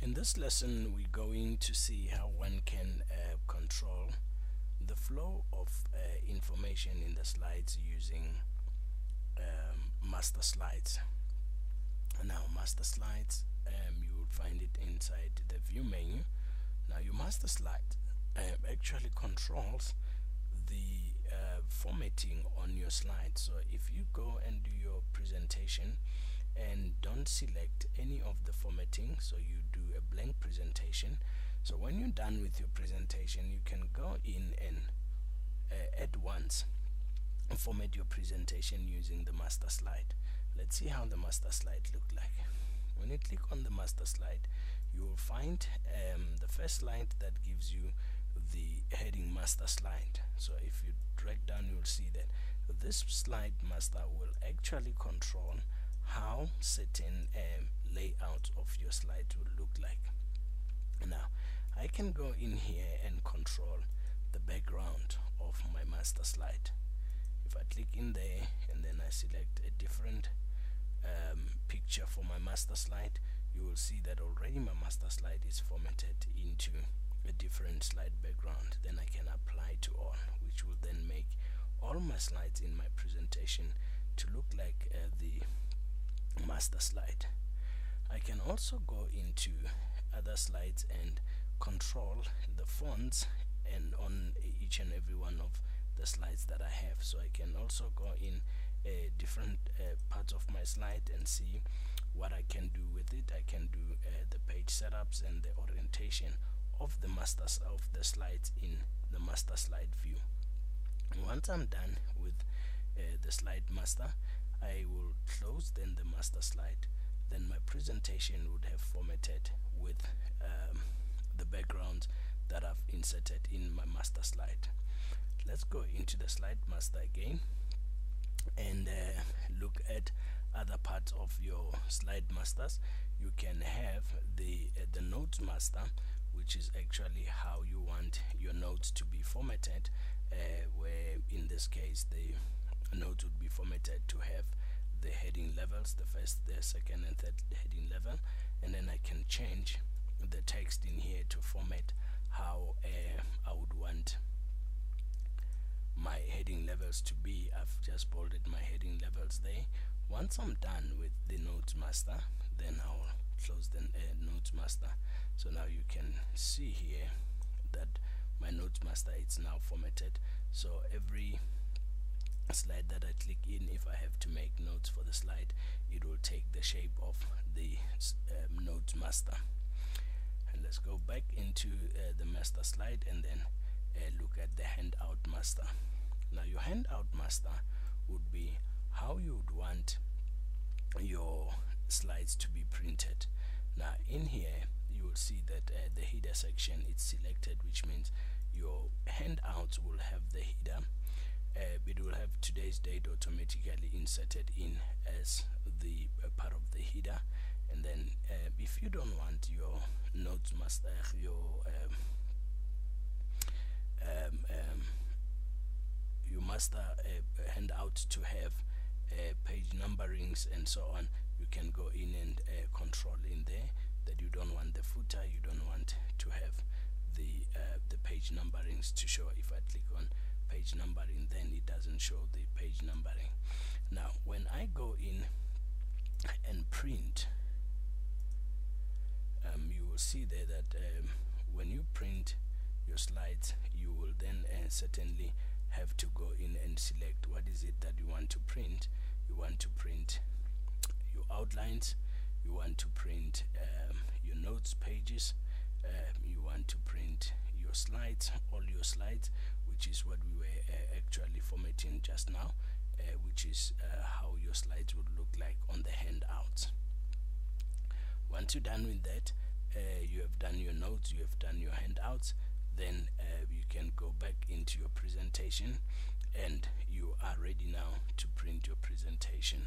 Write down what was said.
In this lesson, we're going to see how one can control the flow of information in the slides using master slides. Now, master slides, you will find it inside the view menu. Now, your master slide actually controls the formatting on your slide. So if you go and do your presentation and don't select any of the formatting, so you do a blank presentation, so when you're done with your presentation, you can go in and at once format your presentation using the master slide. Let's see how the master slide look like. When you click on the master slide, you will find the first slide that gives you the heading master slide. So if you drag down, you will see that this slide master will actually control how certain layout of your slide will look like. Now, I can go in here and control the background of my master slide. If I click in there and then I select a different picture for my master slide, you will see that already my master slide is formatted into a different slide background. Then I can apply to all, which will then make all my slides in my presentation to look like the master slide. I can also go into other slides and control the fonts and on each and every one of the slides that I have. So I can also go in different parts of my slide and see what I can do with it. I can do the page setups and the orientation of the slides in the master slide view. Once I'm done with the slide master, I will close then the master slide. Then my presentation would have formatted with the background that I've inserted in my master slide. Let's go into the slide master again and look at other parts of your slide masters. You can have the notes master, which is actually how you want your notes to be formatted, where in this case the notes would be formatted to have the heading levels, the first, the second and third heading level, and then I can change the text in here to format how I would want my heading levels to be. I've just bolded my heading levels there. Once I'm done with the notes master, then I'll close the notes master. So now you can see here that my notes master is now formatted. So every slide that I click in, if I have to make notes for the slide, it will take the shape of the notes master. And let's go back into the master slide and then look at the handout master. Now your handout master would be how you would want your slides to be printed. Now in here you will see that the header section is selected, which means your handouts will have the header. It will have today's date automatically inserted in as the part of the header. And then if you don't want your notes master, your master handout to have page numberings and so on, you can go in and control in there that you don't want the footer, you don't want to have the page numberings to show. If I click on page numbering, then it doesn't show the page numbering. Now when I go in and print, you will see there that when you print your slides, you will then certainly have to go in and select what is it that you want to print. You want to print your outlines, you want to print your notes pages, you want to print your slides, all your slides, which is what we were actually formatting just now, which is how your slides would look like on the handouts. Once you're done with that, you have done your notes, you have done your handouts, then you can go back into your presentation and you are ready now to print your presentation.